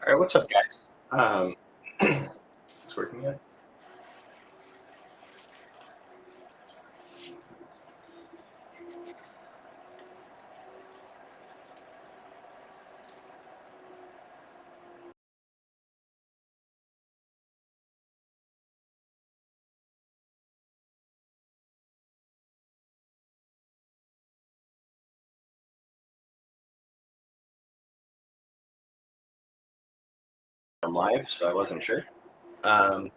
All right, what's up, guys? It's working yet? I'm live, so I wasn't sure. All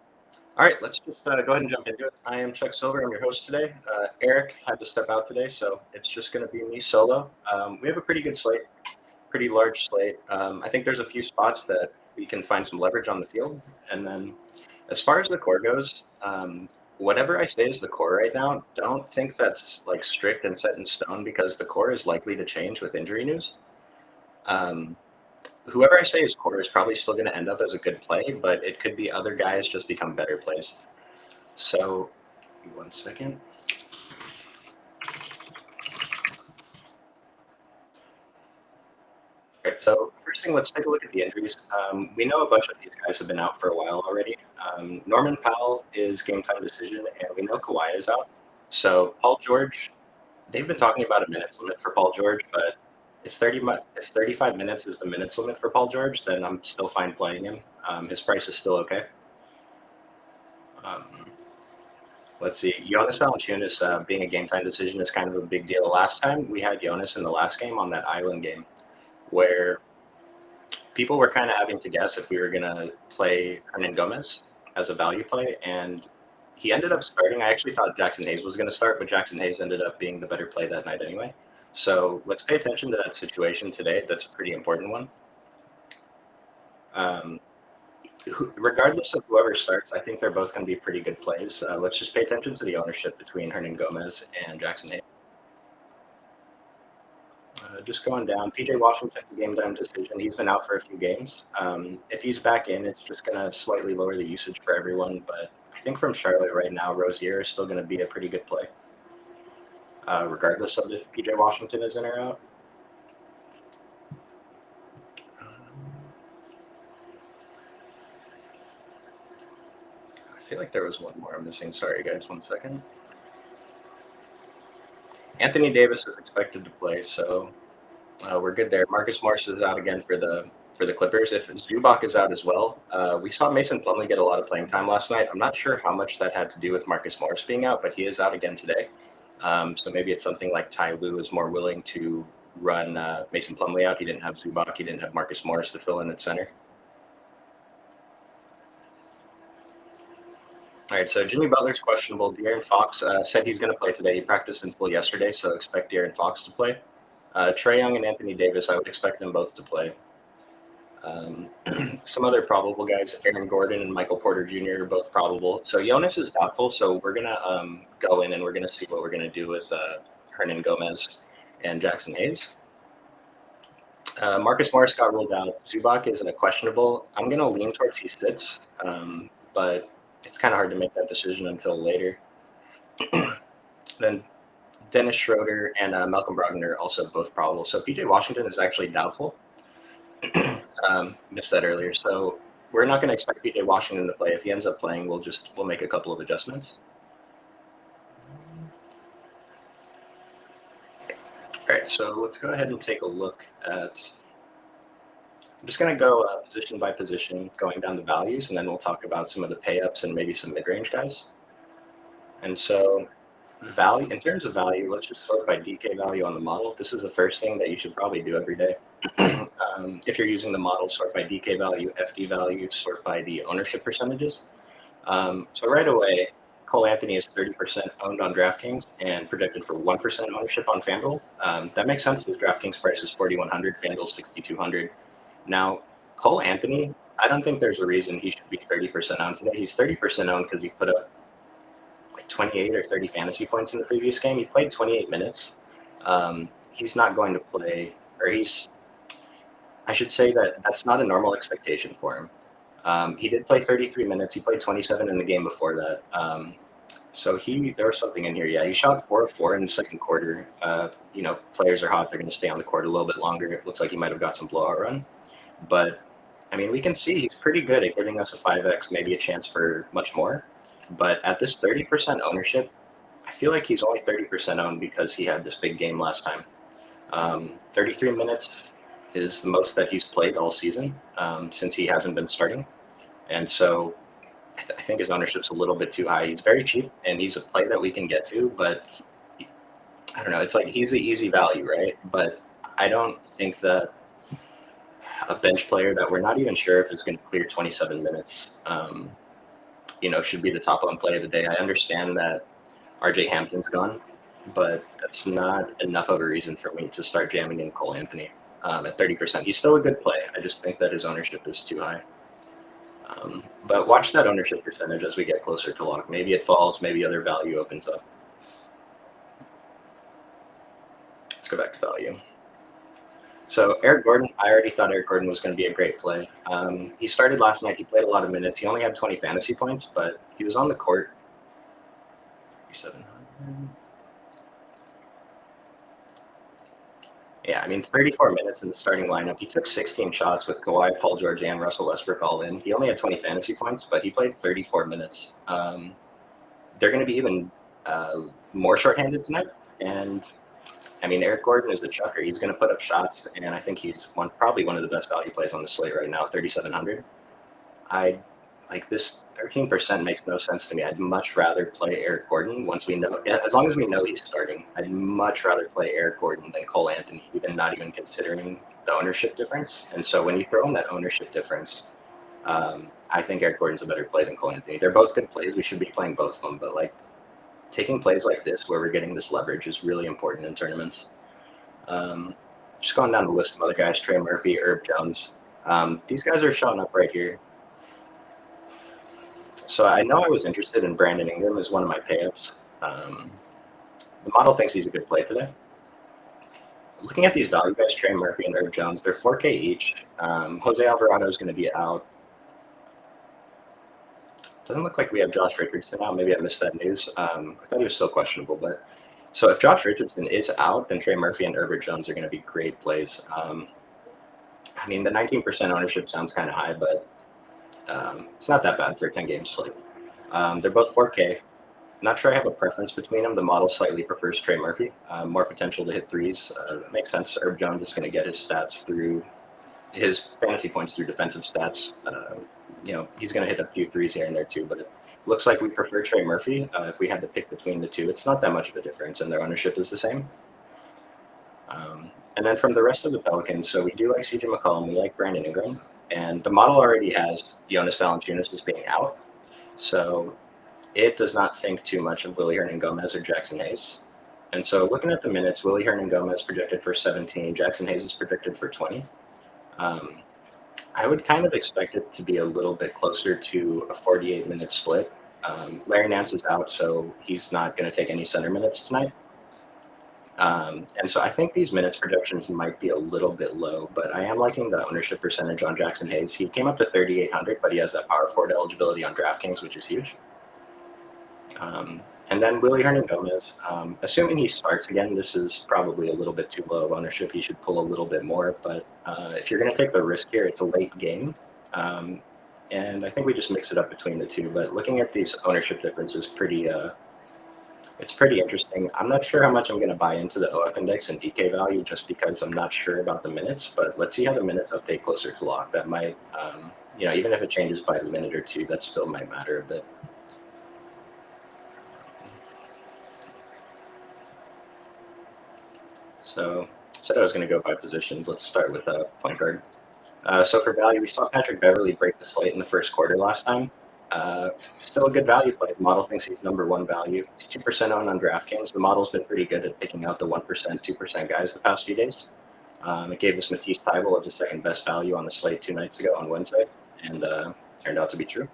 right, let's just go ahead and jump into it. I am Chuck Silver. I'm your host today. Eric had to step out today, so it's just going to be me solo. We have a pretty good slate, pretty large slate. I think there's a few spots that we can find some leverage on the field. And then as far as the core goes, whatever I say is the core right now, don't think that's like strict and set in stone because the core is likely to change with injury news. Whoever I say is core is probably still going to end up as a good play, but it could be other guys just become better plays. So, 1 second. All right, so first thing, let's take a look at the injuries. We know a bunch of these guys have been out for a while already. Norman Powell is game time decision, and we know Kawhi is out. So Paul George, they've been talking about a minutes limit for Paul George, but if 35 minutes is the minutes limit for Paul George, then I'm still fine playing him. His price is still okay. Let's see. Jonas Valanciunas being a game time decision is kind of a big deal. Last time we had Jonas in the last game on that island game where people were kind of having to guess if we were going to play Hernan Gomez as a value play, and he ended up starting. I actually thought Jackson Hayes was going to start, but Jackson Hayes ended up being the better play that night anyway. So let's pay attention to that situation today. That's a pretty important one. Regardless of whoever starts, I think they're both going to be pretty good plays. Let's just pay attention to the ownership between Hernan Gomez and Jackson Hayes. Just going down, PJ Washington's a game time decision. He's been out for a few games. If he's back in, it's just going to slightly lower the usage for everyone. But I think from Charlotte right now, Rozier is still going to be a pretty good play, regardless of if PJ Washington is in or out. I feel like there was one more I'm missing. Sorry, guys. 1 second. Anthony Davis is expected to play, so we're good there. Marcus Morris is out again for the Clippers. If Zubac is out as well, we saw Mason Plumlee get a lot of playing time last night. I'm not sure how much that had to do with Marcus Morris being out, but he is out again today. So maybe it's something like Ty Lue is more willing to run Mason Plumlee out. He didn't have Zubac. He didn't have Marcus Morris to fill in at center. All right, so Jimmy Butler's questionable. De'Aaron Fox said he's going to play today. He practiced in full yesterday, so expect De'Aaron Fox to play. Trae Young and Anthony Davis, I would expect them both to play. Some other probable guys, Aaron Gordon and Michael Porter Jr. are both probable. So Jonas is doubtful, so we're going to go in and we're going to see what we're going to do with Hernan Gomez and Jackson Hayes. Marcus Morris got ruled out. Zubac is a questionable. I'm going to lean towards he sits, but it's kind of hard to make that decision until later. Then Dennis Schroeder and Malcolm Brogdon are also both probable. So PJ Washington is actually doubtful. Missed that earlier. So we're not going to expect PJ Washington to play. If he ends up playing, we'll make a couple of adjustments. All right, so let's go ahead and take a look at. I'm just going to go position by position, going down the values, and then we'll talk about some of the pay-ups and maybe some mid-range guys. And so value, in terms of value, let's just sort by DK value on the model. This is the first thing that you should probably do every day. If you're using the model, sort by DK value, FD value, sort by the ownership percentages. So right away, Cole Anthony is 30% owned on DraftKings and projected for 1% ownership on FanDuel. That makes sense. His DraftKings price is 4,100, FanDuel 6,200. Now, Cole Anthony, I don't think there's a reason he should be 30% owned today. He's 30% owned because he put up like 28 or 30 fantasy points in the previous game. He played 28 minutes. He's not going to play, or I should say that that's not a normal expectation for him. He did play 33 minutes. He played 27 in the game before that. So there was something in here. Yeah, he shot 4 of 4 in the second quarter. Players are hot. They're going to stay on the court a little bit longer. It looks like he might have got some blowout run. But I mean, we can see he's pretty good at giving us a 5x, maybe a chance for much more. But at this 30% ownership, I feel like he's only 30% owned because he had this big game last time. 33 minutes is the most that he's played all season since he hasn't been starting. And so I think his ownership's a little bit too high. He's very cheap, and he's a play that we can get to, but I don't know. It's like he's the easy value, right? But I don't think that a bench player that we're not even sure if is going to clear 27 minutes, should be the top one play of the day. I understand that RJ Hampton's gone, but that's not enough of a reason for me to start jamming in Cole Anthony at 30%. He's still a good play. I just think that his ownership is too high. But watch that ownership percentage as we get closer to lock. Maybe it falls, maybe other value opens up. Let's go back to value. So Eric Gordon, I already thought Eric Gordon was going to be a great play. He started last night. He played a lot of minutes. He only had 20 fantasy points, but he was on the court. 3,700. Yeah, I mean, 34 minutes in the starting lineup. He took 16 shots with Kawhi, Paul George, and Russell Westbrook all in. He only had 20 fantasy points, but he played 34 minutes. They're going to be even more shorthanded tonight. And, I mean, Eric Gordon is the chucker. He's going to put up shots, and I think he's probably one of the best value plays on the slate right now, 3,700. This 13% makes no sense to me. I'd much rather play Eric Gordon once we know, as long as we know he's starting. I'd much rather play Eric Gordon than Cole Anthony, not even considering the ownership difference. And so when you throw in that ownership difference, I think Eric Gordon's a better play than Cole Anthony. They're both good plays. We should be playing both of them, but taking plays like this where we're getting this leverage is really important in tournaments. Just going down the list of other guys, Trey Murphy, Herb Jones. These guys are showing up right here. So I know I was interested in Brandon Ingram as one of my pay-ups. The model thinks he's a good play today. Looking at these value guys, Trey Murphy and Herb Jones, they're 4K each. Jose Alvarado is going to be out. Doesn't look like we have Josh Richardson out. Maybe I missed that news. I thought he was still questionable. But so if Josh Richardson is out, then Trey Murphy and Herbert Jones are going to be great plays. I mean, the 19% ownership sounds kind of high, but it's not that bad for a 10-game slate. They're both 4K. Not sure I have a preference between them. The model slightly prefers Trey Murphy. More potential to hit threes. That makes sense. Herb Jones is going to get his stats through his fantasy points through defensive stats. He's going to hit a few threes here and there too, but it looks like we prefer Trey Murphy. If we had to pick between the two, it's not that much of a difference, and their ownership is the same. And then from the rest of the Pelicans, so we do like CJ McCollum, we like Brandon Ingram, and the model already has Jonas Valanciunas as being out, so it does not think too much of Willy Hernangomez or Jackson Hayes. And so looking at the minutes, Willy Hernangomez projected for 17, Jackson Hayes is predicted for 20. I would kind of expect it to be a little bit closer to a 48-minute split. Larry Nance is out, so he's not going to take any center minutes tonight. And so I think these minutes projections might be a little bit low, but I am liking the ownership percentage on Jackson Hayes. He came up to 3,800, but he has that power forward eligibility on DraftKings, which is huge. And then Willy Hernangomez, assuming he starts again, this is probably a little bit too low of ownership. He should pull a little bit more, but if you're going to take the risk here, it's a late game. And I think we just mix it up between the two. But looking at these ownership differences, it's pretty interesting. I'm not sure how much I'm going to buy into the OF index and DK value just because I'm not sure about the minutes. But let's see how the minutes update closer to lock. That might, even if it changes by a minute or two, that still might matter a bit. So said I was going to go by positions. Let's start with point guard. So for value, we saw Patrick Beverley break the slate in the first quarter last time. Still a good value play. The model thinks he's number one value. He's 2% owned on DraftKings. The model's been pretty good at picking out the 1%, 2% guys the past few days. It gave us Matisse Thybulle as the second best value on the slate 2 nights ago on Wednesday, and turned out to be true.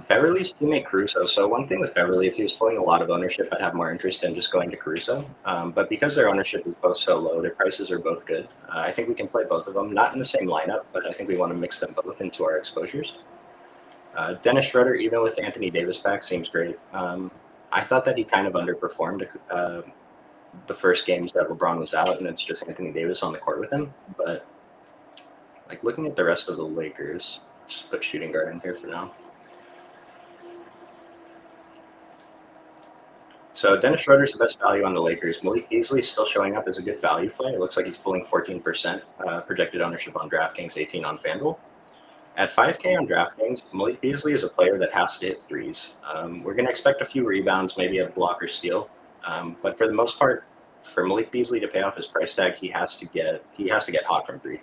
Beverly's teammate Caruso. So one thing with Beverly, if he was pulling a lot of ownership, I'd have more interest in just going to Caruso. But because their ownership is both so low, their prices are both good. I think we can play both of them, not in the same lineup, but I think we want to mix them both into our exposures. Dennis Schroeder, even with Anthony Davis back, seems great. I thought that he kind of underperformed the first games that LeBron was out, and it's just Anthony Davis on the court with him. But Like looking at the rest of the Lakers, let's just put shooting guard in here for now. So Dennis Schroeder's the best value on the Lakers. Malik Beasley is still showing up as a good value play. It looks like he's pulling 14% projected ownership on DraftKings, 18 on FanDuel. At 5K on DraftKings, Malik Beasley is a player that has to hit threes. We're going to expect a few rebounds, maybe a block or steal, but for the most part, for Malik Beasley to pay off his price tag, he has to get hot from three,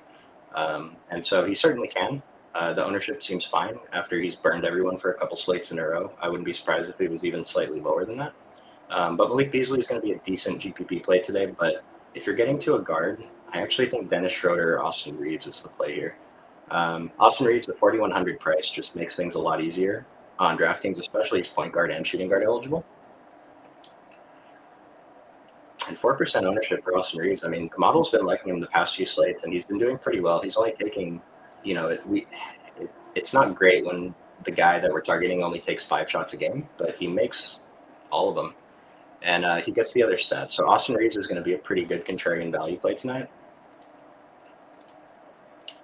and so he certainly can. The ownership seems fine after he's burned everyone for a couple slates in a row. I wouldn't be surprised if it was even slightly lower than that. But Malik Beasley is going to be a decent GPP play today. But if you're getting to a guard, I actually think Dennis Schroeder or Austin Reeves is the play here. Austin Reeves, the 4,100 price, just makes things a lot easier on DraftKings, especially he's point guard and shooting guard eligible. And 4% ownership for Austin Reeves. I mean, the model's been liking him the past few slates, and he's been doing pretty well. He's only taking, it's not great when the guy that we're targeting only takes 5 shots a game, but he makes all of them. And he gets the other stats. So Austin Reeves is going to be a pretty good contrarian value play tonight.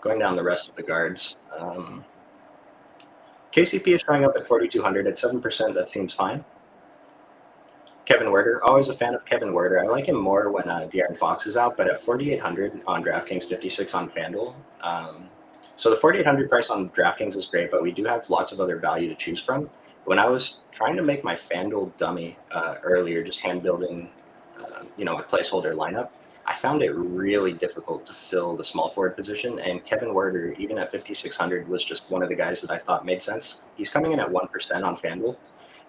Going down the rest of the guards. KCP is showing up at 4,200 at 7%. That seems fine. Kevin Werder, always a fan of Kevin Werder. I like him more when De'Aaron Fox is out, but at 4,800 on DraftKings, 56 on FanDuel. So the 4,800 price on DraftKings is great, but we do have lots of other value to choose from. When I was trying to make my FanDuel dummy earlier, just hand building, a placeholder lineup, I found it really difficult to fill the small forward position. And Kevin Werder, even at 5,600, was just one of the guys that I thought made sense. He's coming in at 1% on FanDuel.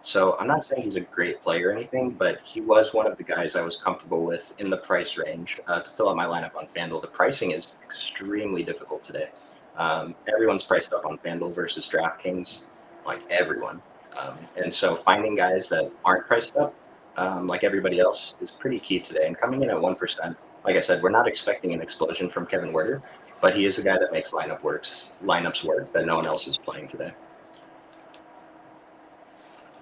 So I'm not saying he's a great player or anything, but he was one of the guys I was comfortable with in the price range to fill out my lineup on FanDuel. The pricing is extremely difficult today. Everyone's priced up on FanDuel versus DraftKings, like everyone. And so finding guys that aren't priced up like everybody else is pretty key today. And coming in at 1%, like I said, we're not expecting an explosion from Kevin Werder, but he is a guy that makes lineups work that no one else is playing today.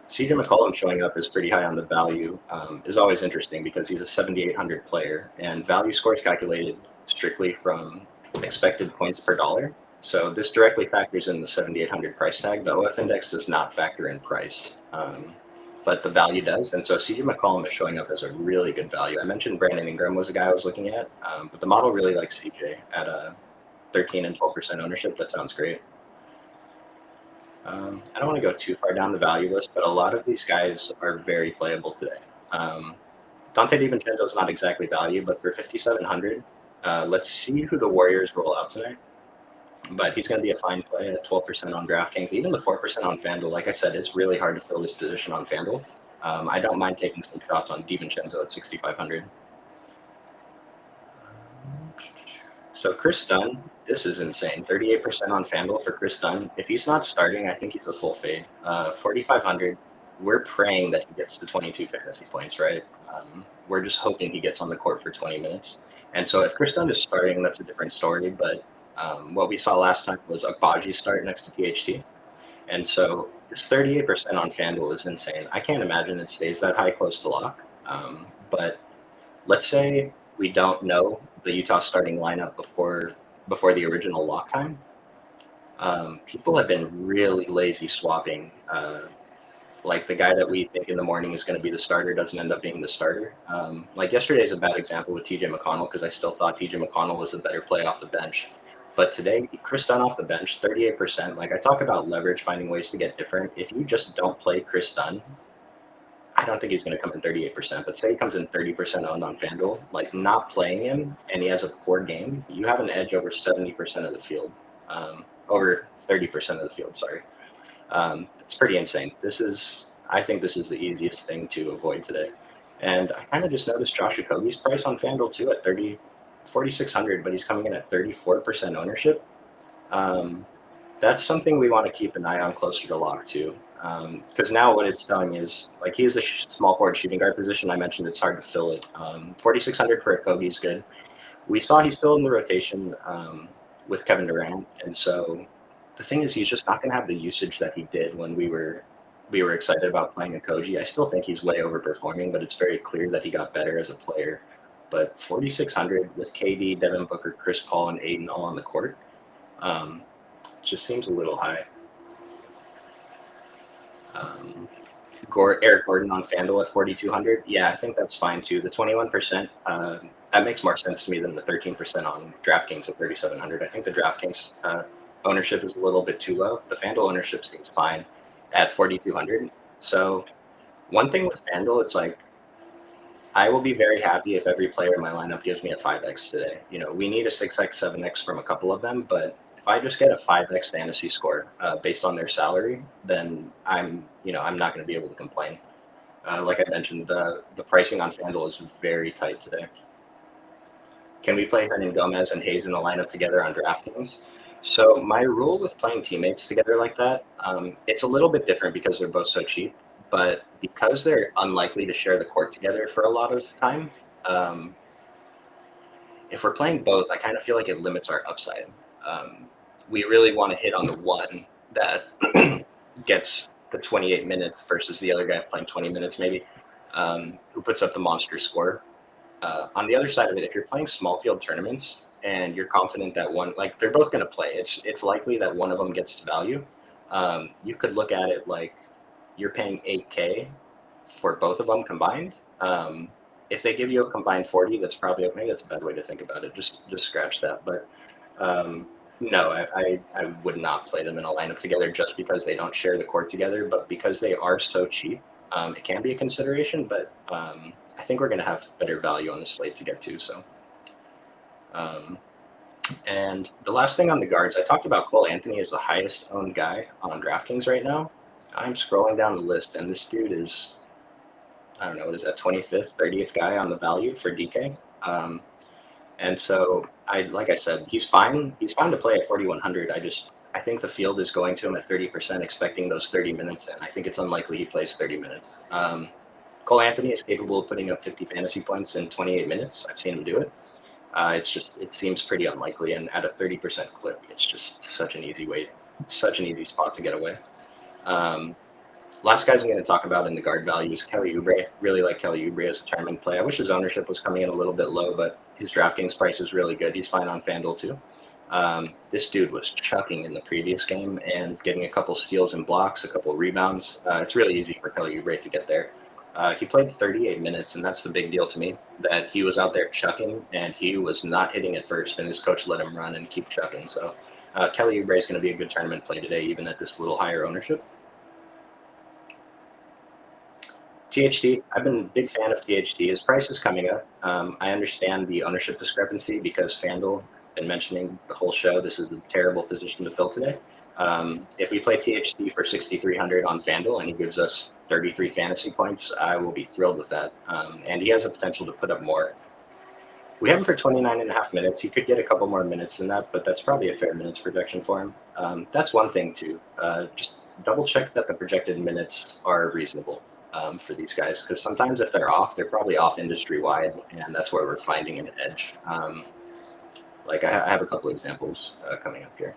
CJ McCollum showing up is pretty high on the value is always interesting because he's a 7,800 player, and value score is calculated strictly from expected points per dollar. So this directly factors in the 7,800 price tag. The OF index does not factor in price, but the value does. And so CJ McCollum is showing up as a really good value. I mentioned Brandon Ingram was a guy I was looking at, but the model really likes CJ at a 13 and 12% ownership. That sounds great. I don't want to go too far down the value list, but a lot of these guys are very playable today. Dante DiVincenzo is not exactly value, but for 5,700, let's see who the Warriors roll out tonight. But he's going to be a fine play at 12% on DraftKings, even the 4% on FanDuel. Like I said, it's really hard to fill this position on FanDuel. I don't mind taking some shots on DiVincenzo at 6,500. So Chris Dunn, this is insane. 38% on FanDuel for Chris Dunn. If he's not starting, I think he's a full fade. 4,500. We're praying that he gets to 22 fantasy points, right? We're just hoping he gets on the court for 20 minutes. And so if Chris Dunn is starting, that's a different story. But what we saw last time was Agbaji start next to PHT. And so this 38% on FanDuel is insane. I can't imagine it stays that high close to lock. But let's say we don't know the Utah starting lineup before the original lock time. People have been really lazy swapping. Like the guy that we think in the morning is going to be the starter doesn't end up being the starter. Like yesterday is a bad example with TJ McConnell because I still thought TJ McConnell was a better play off the bench. But today, Chris Dunn off the bench, 38%. Like I talk about leverage, finding ways to get different. If you just don't play Chris Dunn, I don't think he's going to come in 38%, but say he comes in 30% owned on FanDuel, like not playing him and he has a poor game, you have an edge over 70% of the field, over 30% of the field, sorry. It's pretty insane. I think this is the easiest thing to avoid today. And I kind of just noticed Josh Okogie's price on FanDuel too at 4,600, but he's coming in at 34% ownership. That's something we want to keep an eye on closer to lock too. Because now what it's telling is, like, he is a small forward shooting guard position. I mentioned it's hard to fill it. 4,600 for Okogie is good. We saw he's still in the rotation with Kevin Durant, and so the thing is he's just not going to have the usage that he did when we were excited about playing Okogie. I still think he's way overperforming, but it's very clear that he got better as a player. But 4,600 with KD, Devin Booker, Chris Paul, and Aiden all on the court, Just seems a little high. Eric Gordon on FanDuel at 4,200. Yeah, I think that's fine too. The 21%, that makes more sense to me than the 13% on DraftKings at 3,700. I think the DraftKings ownership is a little bit too low. The FanDuel ownership seems fine at 4,200. So one thing with FanDuel, it's like I will be very happy if every player in my lineup gives me a 5x today. We need a 6x, 7x from a couple of them, but if I just get a 5x fantasy score based on their salary, then I'm not going to be able to complain. Like I mentioned, the pricing on FanDuel is very tight today. Can we play Hernan Gomez and Hayes in the lineup together on DraftKings? So my rule with playing teammates together like that, it's a little bit different because they're both so cheap. But because they're unlikely to share the court together for a lot of time, if we're playing both, I kind of feel like it limits our upside. We really want to hit on the one that gets the 28 minutes versus the other guy playing 20 minutes maybe, who puts up the monster score. On the other side of it, if you're playing small field tournaments and you're confident that one, like they're both going to play, it's likely that one of them gets to value. You could look at it like you're paying 8K for both of them combined. If they give you a combined 40, that's probably okay. That's a bad way to think about it. Just scratch that. But no, I would not play them in a lineup together just because they don't share the court together. But because they are so cheap, it can be a consideration. But I think we're going to have better value on the slate to get to. So, and the last thing on the guards, I talked about Cole Anthony as the highest owned guy on DraftKings right now. I'm scrolling down the list, and this dude is, I don't know, what is that, 25th, 30th guy on the value for DK. And so, like I said, he's fine. He's fine to play at 4,100. I think the field is going to him at 30%, expecting those 30 minutes, and I think it's unlikely he plays 30 minutes. Cole Anthony is capable of putting up 50 fantasy points in 28 minutes. I've seen him do it. It seems pretty unlikely, and at a 30% clip, it's just such an easy spot to get away. Last guys I'm going to talk about in the guard value is Kelly Oubre. Really like Kelly Oubre as a tournament play. I wish his ownership was coming in a little bit low, but his DraftKings price is really good. He's fine on FanDuel too. This dude was chucking in the previous game and getting a couple steals and blocks, a couple rebounds. It's really easy for Kelly Oubre to get there. He played 38 minutes, and that's the big deal to me, that he was out there chucking, and he was not hitting at first, and his coach let him run and keep chucking. So Kelly Oubre is going to be a good tournament play today, even at this little higher ownership. THT, I've been a big fan of THT. His price is coming up. I understand the ownership discrepancy because FanDuel, I've been mentioning the whole show, this is a terrible position to fill today. If we play THT for 6,300 on FanDuel and he gives us 33 fantasy points, I will be thrilled with that. And he has the potential to put up more. We have him for 29.5 minutes. He could get a couple more minutes than that, but that's probably a fair minutes projection for him. That's one thing too. Just double check that the projected minutes are reasonable for these guys, because sometimes if they're off, they're probably off industry wide, and that's where we're finding an edge. Like I have a couple examples coming up here.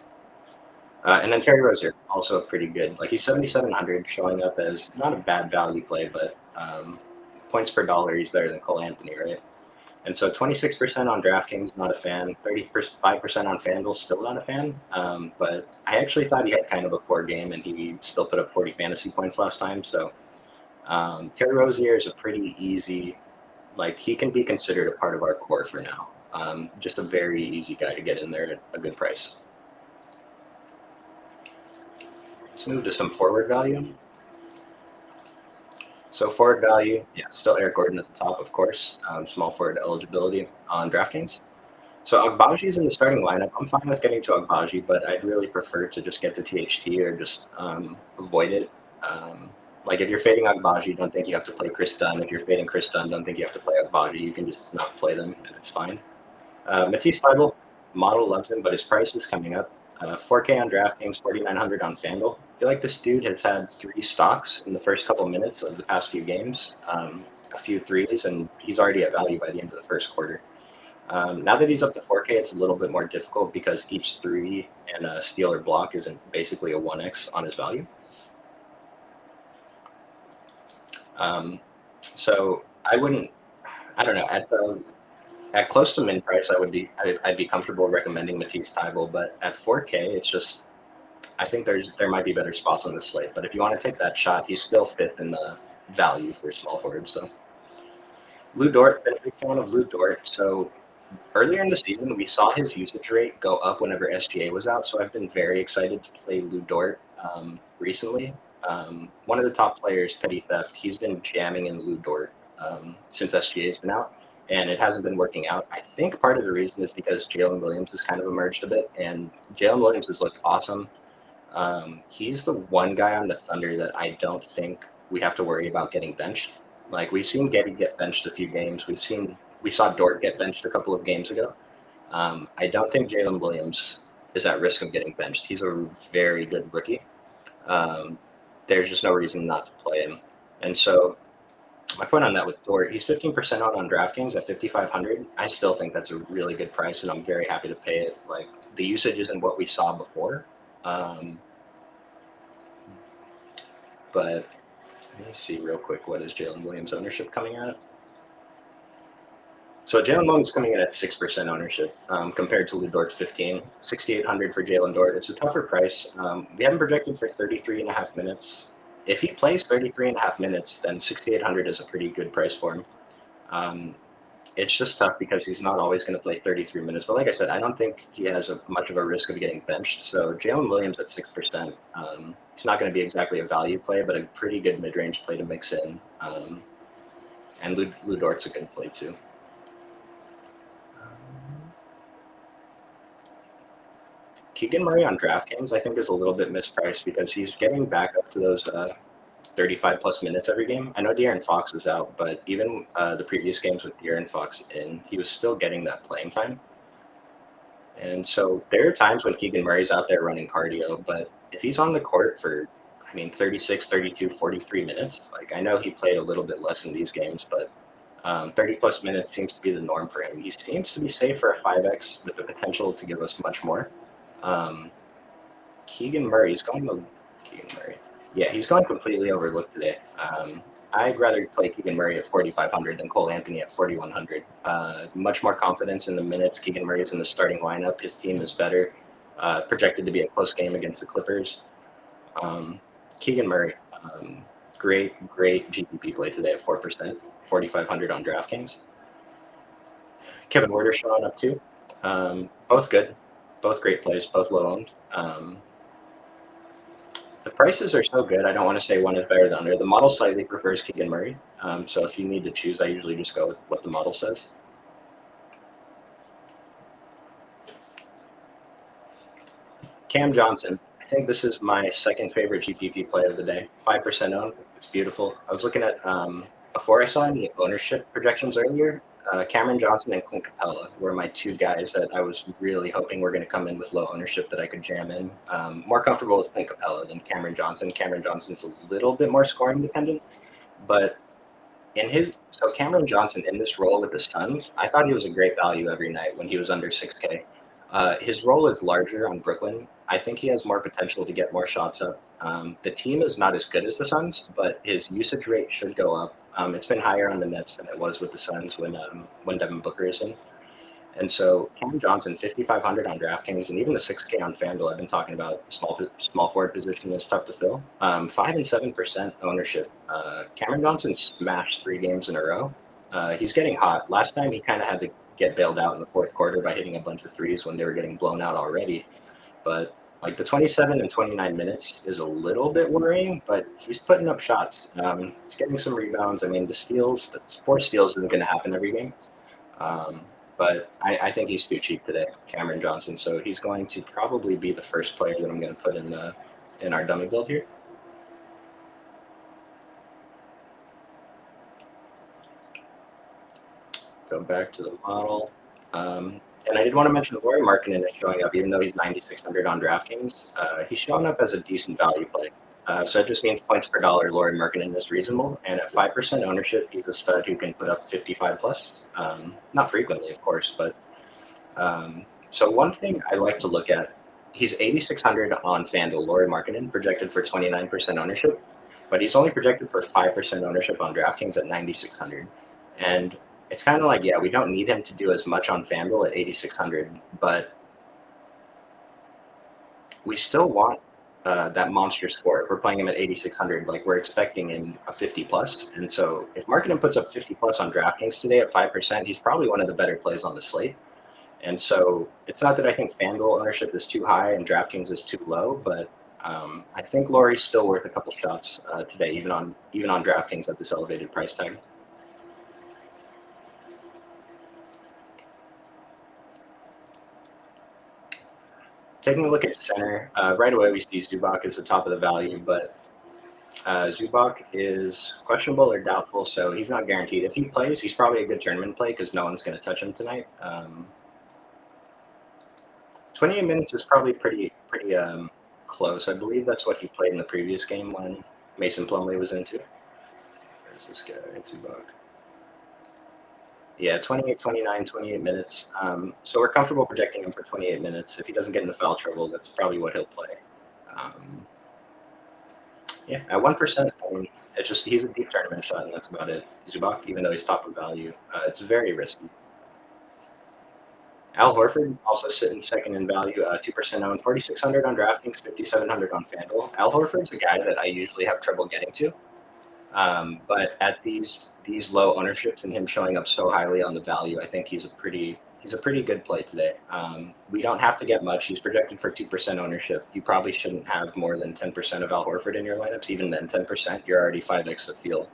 And then Terry Rozier, also pretty good. Like he's 7,700, showing up as not a bad value play, but points per dollar, he's better than Cole Anthony, right? And so 26% on DraftKings, not a fan. 35% on FanDuel, still not a fan. But I actually thought he had kind of a poor game, and he still put up 40 fantasy points last time. So Terry Rozier is a pretty easy, like he can be considered a part of our core for now. Just a very easy guy to get in there at a good price. Let's move to some forward value. So forward value, yeah, still Eric Gordon at the top, of course. Small forward eligibility on DraftKings. So Agbaji's in the starting lineup. I'm fine with getting to Agbaji, but I'd really prefer to just get to THT or just avoid it. Like if you're fading Agbaji, don't think you have to play Chris Dunn. If you're fading Chris Dunn, don't think you have to play Agbaji. You can just not play them, and it's fine. Matisse Thybulle, model loves him, but his price is coming up. 4K on DraftKings, 4,900 on FanDuel. I feel like this dude has had 3 stocks in the first couple minutes of the past few games, a few threes, and he's already at value by the end of the first quarter. Now that he's up to 4K, it's a little bit more difficult because each 3 and a steal or block isn't basically a 1x on his value. So I don't know, At close to min price, I'd be comfortable recommending Matisse Thybulle, but at 4K, it's just I think there might be better spots on the slate. But if you want to take that shot, he's still fifth in the value for small forward. So Lou Dort, been a big fan of Lou Dort. So earlier in the season, we saw his usage rate go up whenever SGA was out. So I've been very excited to play Lou Dort recently. One of the top players, Petty Theft, he's been jamming in Lou Dort since SGA's been out, and it hasn't been working out. I think part of the reason is because Jalen Williams has kind of emerged a bit, and Jalen Williams has looked awesome. He's the one guy on the Thunder that I don't think we have to worry about getting benched. Like we've seen Getty get benched a few games. We saw Dort get benched a couple of games ago. I don't think Jalen Williams is at risk of getting benched. He's a very good rookie. There's just no reason not to play him. And so my point on that with Dort, he's 15% on DraftKings at 5,500. I still think that's a really good price, and I'm very happy to pay it. Like the usage isn't what we saw before. But let me see real quick, what is Jalen Williams ownership coming at? So Jalen Williams coming in at 6% ownership compared to Lou Dort's 15, 6,800 for Jalen Dort. It's a tougher price. We haven't projected for 33.5 minutes. If he plays 33.5 minutes, then 6,800 is a pretty good price for him. It's just tough because he's not always going to play 33 minutes. But like I said, I don't think he has much of a risk of getting benched. So Jalen Williams at 6%, he's not going to be exactly a value play, but a pretty good mid-range play to mix in. And Lou Dort's a good play too. Keegan Murray on DraftKings, I think, is a little bit mispriced because he's getting back up to those 35-plus minutes every game. I know De'Aaron Fox was out, but even the previous games with De'Aaron Fox in, he was still getting that playing time. And so there are times when Keegan Murray's out there running cardio, but if he's on the court for, 36, 32, 43 minutes, like I know he played a little bit less in these games, but 30-plus minutes seems to be the norm for him. He seems to be safe for a 5X with the potential to give us much more. Keegan Murray, yeah, he's going completely overlooked today. I'd rather play Keegan Murray at 4,500 than Cole Anthony at 4,100. Much more confidence in the minutes. Keegan Murray is in the starting lineup. His team is better. Projected to be a close game against the Clippers. Keegan Murray, great GPP play today at 4%, 4,500 on DraftKings. Kevin Huerter showing up too. Both good. Both great plays, both low-owned. The prices are so good, I don't want to say one is better than the other. The model slightly prefers Keegan Murray. So if you need to choose, I usually just go with what the model says. Cam Johnson. I think this is my second favorite GPP play of the day. 5% owned. It's beautiful. I was looking at, before I saw any ownership projections earlier, Cameron Johnson and Clint Capella were my two guys that I was really hoping were going to come in with low ownership that I could jam in. More comfortable with Clint Capella than Cameron Johnson. Cameron Johnson's a little bit more scoring dependent, but so Cameron Johnson in this role with the Suns, I thought he was a great value every night when he was under 6K. His role is larger on Brooklyn. I think he has more potential to get more shots up. The team is not as good as the Suns, but his usage rate should go up. It's been higher on the Nets than it was with the Suns when Devin Booker is in. And so Cam Johnson, 5,500 on DraftKings, and even the 6K on FanDuel. I've been talking about the small forward position is tough to fill. 5 and 7% ownership. Cameron Johnson smashed 3 games in a row. He's getting hot. Last time he kind of had to get bailed out in the fourth quarter by hitting a bunch of threes when they were getting blown out already. But like the 27 and 29 minutes is a little bit worrying, but he's putting up shots. He's getting some rebounds. The steals, 4 steals isn't going to happen every game. But I think he's too cheap today, Cameron Johnson. So he's going to probably be the first player that I'm going to put in our dummy build here. Go back to the model. And I did want to mention Lauri Markkanen is showing up, even though he's 9,600 on DraftKings. He's showing up as a decent value play. So it just means points per dollar, Lauri Markkanen is reasonable. And at 5% ownership, he's a stud who can put up 55 plus. Not frequently, of course, but so one thing I like to look at, he's 8,600 on FanDuel, Lauri Markkanen, projected for 29% ownership, but he's only projected for 5% ownership on DraftKings at 9,600. And it's kind of like, yeah, we don't need him to do as much on FanDuel at 8,600, but we still want that monster score. If we're playing him at 8,600, like we're expecting in a 50 plus. And so if Marketing puts up 50 plus on DraftKings today at 5%, he's probably one of the better plays on the slate. And so it's not that I think FanDuel ownership is too high and DraftKings is too low, but I think Laurie's still worth a couple shots today, even on DraftKings at this elevated price tag. Taking a look at center, right away we see Zubac as the top of the value, but Zubac is questionable or doubtful, so he's not guaranteed. If he plays, he's probably a good tournament play because no one's going to touch him tonight. 28 minutes is probably pretty close. I believe that's what he played in the previous game when Mason Plumlee was into. Where's this guy? Zubac. Yeah, 28, 29, 28 minutes. So we're comfortable projecting him for 28 minutes. If he doesn't get into foul trouble, that's probably what he'll play. Yeah, at 1%, I mean, it's just he's a deep tournament shot, and that's about it. Zubac, even though he's top of value, it's very risky. Al Horford also sitting second in value, 2% owned, 4,600 on DraftKings, 5,700 on FanDuel. Al Horford's a guy that I usually have trouble getting to. But at these low ownerships and him showing up so highly on the value, I think he's a pretty good play today. We don't have to get much. He's projected for 2% ownership. You probably shouldn't have more than 10% of Al Horford in your lineups. Even then, 10%, you're already 5x the field.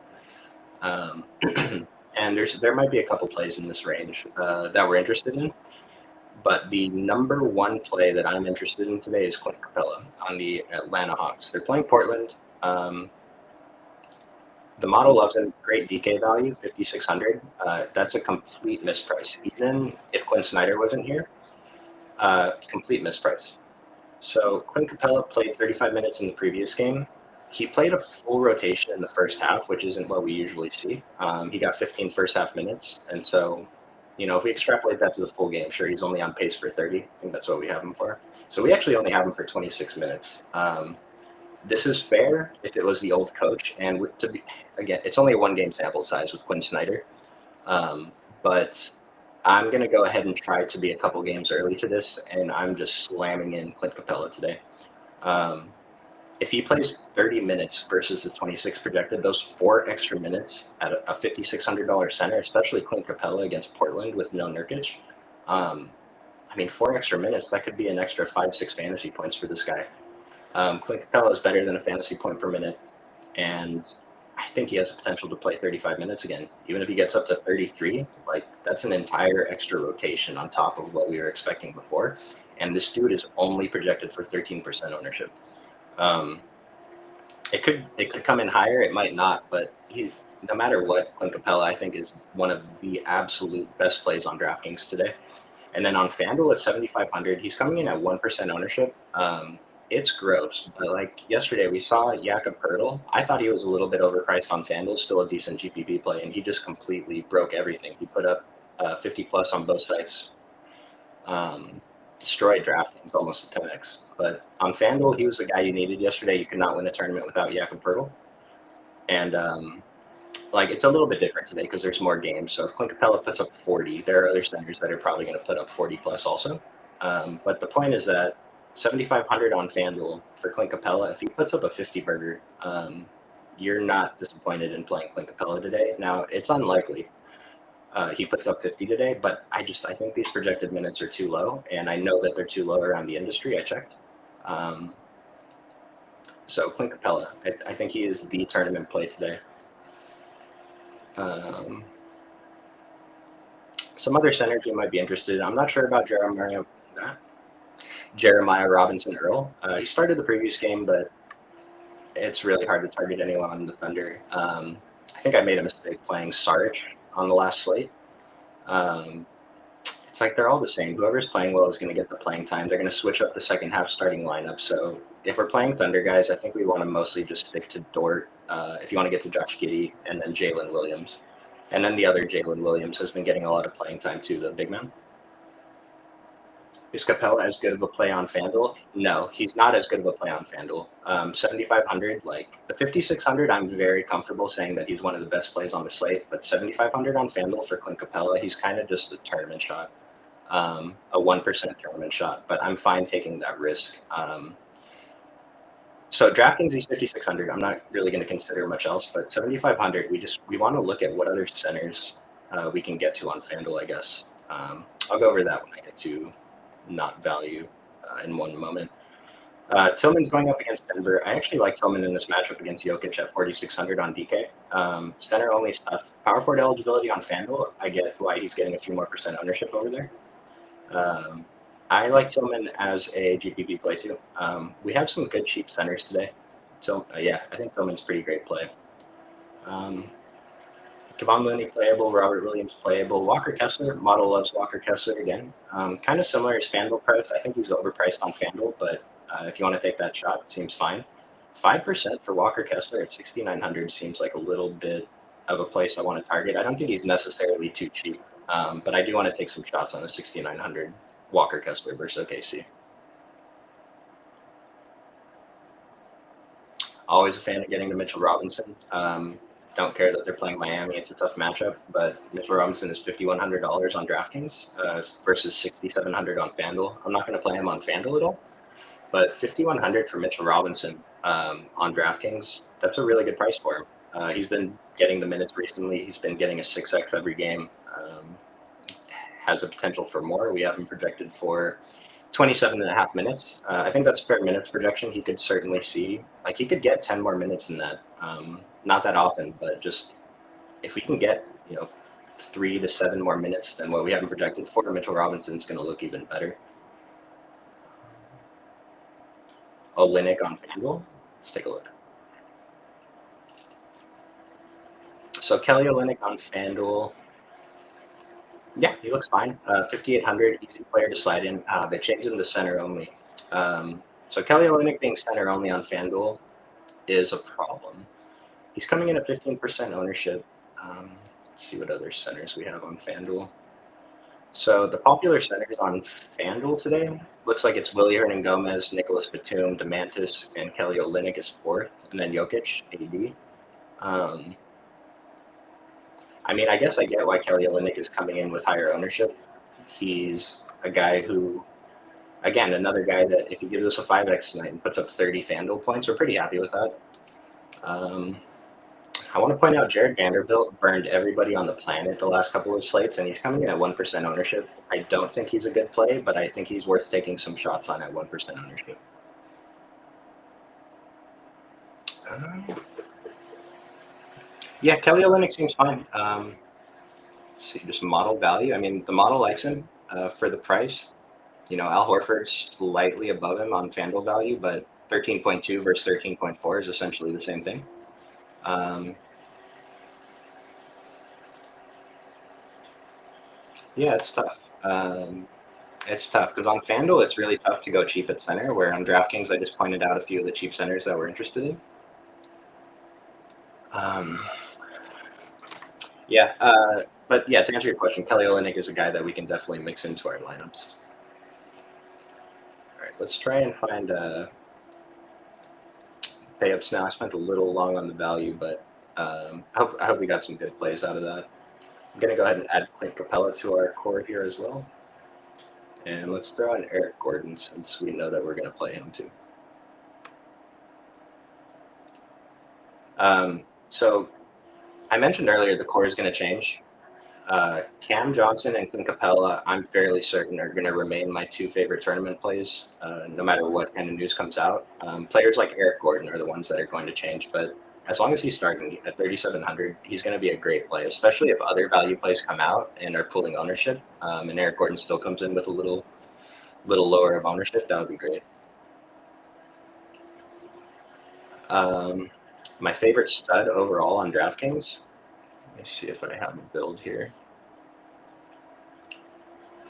And there might be a couple plays in this range that we're interested in. But the number one play that I'm interested in today is Clint Capella on the Atlanta Hawks. They're playing Portland. The model loves him. Great DK value, 5,600. That's a complete misprice. Even if Quinn Snyder wasn't here, complete misprice. So Clint Capella played 35 minutes in the previous game. He played a full rotation in the first half, which isn't what we usually see. He got 15 first half minutes. And so, if we extrapolate that to the full game, sure, he's only on pace for 30. I think that's what we have him for. So we actually only have him for 26 minutes. This is fair if it was the old coach, and again, it's only a one-game sample size with Quinn Snyder, but I'm going to go ahead and try to be a couple games early to this, and I'm just slamming in Clint Capella today. If he plays 30 minutes versus the 26 projected, those 4 extra minutes at a $5,600 center, especially Clint Capella against Portland with no Nurkic, 4 extra minutes, that could be an extra 5-6 fantasy points for this guy. Clint Capella is better than a fantasy point per minute, and I think he has the potential to play 35 minutes again. Even if he gets up to 33, that's an entire extra rotation on top of what we were expecting before. And this dude is only projected for 13% ownership. It could come in higher, it might not, but no matter what, Clint Capella I think is one of the absolute best plays on DraftKings today. And then on FanDuel at 7,500, he's coming in at 1% ownership. It's gross, but yesterday we saw Jakob Poeltl. I thought he was a little bit overpriced on FanDuel, still a decent GPP play, and he just completely broke everything. He put up 50 plus on both sites, destroyed DraftKings almost a 10x. But on FanDuel, he was the guy you needed yesterday. You could not win a tournament without Jakob Poeltl. And it's a little bit different today because there's more games. So if Clint Capella puts up 40, there are other centers that are probably going to put up 40 plus also. But the point is that 7,500 on FanDuel for Clint Capella. If he puts up a 50 burger, you're not disappointed in playing Clint Capella today. Now, it's unlikely he puts up 50 today, but I think these projected minutes are too low, and I know that they're too low around the industry. I checked. So Clint Capella, I think he is the tournament play today. Some other centers you might be interested in. I'm not sure about Jeremiah Robinson-Earl. He started the previous game, but it's really hard to target anyone on the Thunder. I think I made a mistake playing Saric on the last slate. It's they're all the same. Whoever's playing well is going to get the playing time. They're going to switch up the second half starting lineup. So if we're playing Thunder guys, I think we want to mostly just stick to Dort. If you want to get to Josh Giddey, and then Jalen Williams. And then the other Jalen Williams has been getting a lot of playing time too, the big man. Is Capella as good of a play on FanDuel? No, he's not as good of a play on FanDuel. 7,500, like the 5,600, I'm very comfortable saying that he's one of the best plays on the slate. But 7,500 on FanDuel for Clint Capella, he's kind of just a tournament shot, a 1% tournament shot. But I'm fine taking that risk. So DraftKings, he's 5,600. I'm not really going to consider much else. But 7,500, we want to look at what other centers we can get to on FanDuel, I guess. I'll go over that when I get to not value in one moment. Tillman's going up against Denver. I actually like Tillman in this matchup against Jokic at 4,600 on DK. Center only stuff. Power forward eligibility on FanDuel. I get why he's getting a few more percent ownership over there. I like Tillman as a GPP play too. We have some good cheap centers today. So yeah, I think Tillman's a pretty great play. Kevon Looney playable, Robert Williams playable, Walker Kessler, model loves Walker Kessler again. Kind of similar as FanDuel price. I think he's overpriced on FanDuel, but if you want to take that shot, it seems fine. 5% for Walker Kessler at 6,900 seems like a little bit of a place I want to target. I don't think he's necessarily too cheap, but I do want to take some shots on the 6,900 Walker Kessler versus OKC. Always a fan of getting to Mitchell Robinson. Don't care that they're playing Miami. It's a tough matchup, but Mitchell Robinson is $5,100 on DraftKings versus $6,700 on FanDuel. I'm not going to play him on FanDuel at all, but $5,100 for Mitchell Robinson on DraftKings, that's a really good price for him. He's been getting the minutes recently. He's been getting a 6x every game. Has a potential for more. We have him projected for 27.5 minutes. I think that's a fair minutes projection. He could certainly see, like he could get 10 more minutes than that. Not that often, but just if we can get, 3 to 7 more minutes than what we have him projected for, Mitchell Robinson's going to look even better. Olynyk on FanDuel. Let's take a look. So Kelly Olynyk on FanDuel. Yeah, he looks fine. 5,800, easy player to slide in. They changed him to center only. So Kelly Olynyk being center only on FanDuel is a problem. He's coming in at 15% ownership. Let's see what other centers we have on FanDuel. So the popular centers on FanDuel today looks like it's Willy Hernangomez, Nicholas Batum, DeMantis, and Kelly Olynyk is fourth, and then Jokic, AD. I guess I get why Kelly Olynyk is coming in with higher ownership. He's a guy who, again, another guy that if he gives us a 5x tonight and puts up 30 FanDuel points, we're pretty happy with that. I want to point out Jared Vanderbilt burned everybody on the planet the last couple of slates, and he's coming in at 1% ownership. I don't think he's a good play, but I think he's worth taking some shots on at 1% ownership. Yeah, Kelly Olynyk seems fine. Let's see, just model value. The model likes him for the price. Al Horford's slightly above him on FanDuel value, but 13.2 versus 13.4 is essentially the same thing. Yeah, it's tough. It's tough because on FanDuel, it's really tough to go cheap at center, where on DraftKings, I just pointed out a few of the cheap centers that we're interested in. But yeah, to answer your question, Kelly Olynyk is a guy that we can definitely mix into our lineups. All right, let's try and find pay-ups now. I spent a little long on the value, but I hope we got some good plays out of that. I'm going to go ahead and add Clint Capella to our core here as well. And let's throw in Eric Gordon since we know that we're going to play him too. So I mentioned earlier the core is going to change. Cam Johnson and Clint Capella, I'm fairly certain, are going to remain my two favorite tournament plays, no matter what kind of news comes out. Players like Eric Gordon are the ones that are going to change, but as long as he's starting at 3,700, he's going to be a great play, especially if other value plays come out and are pulling ownership, and Eric Gordon still comes in with a little lower of ownership. That would be great. My favorite stud overall on DraftKings. Let me see if I have a build here.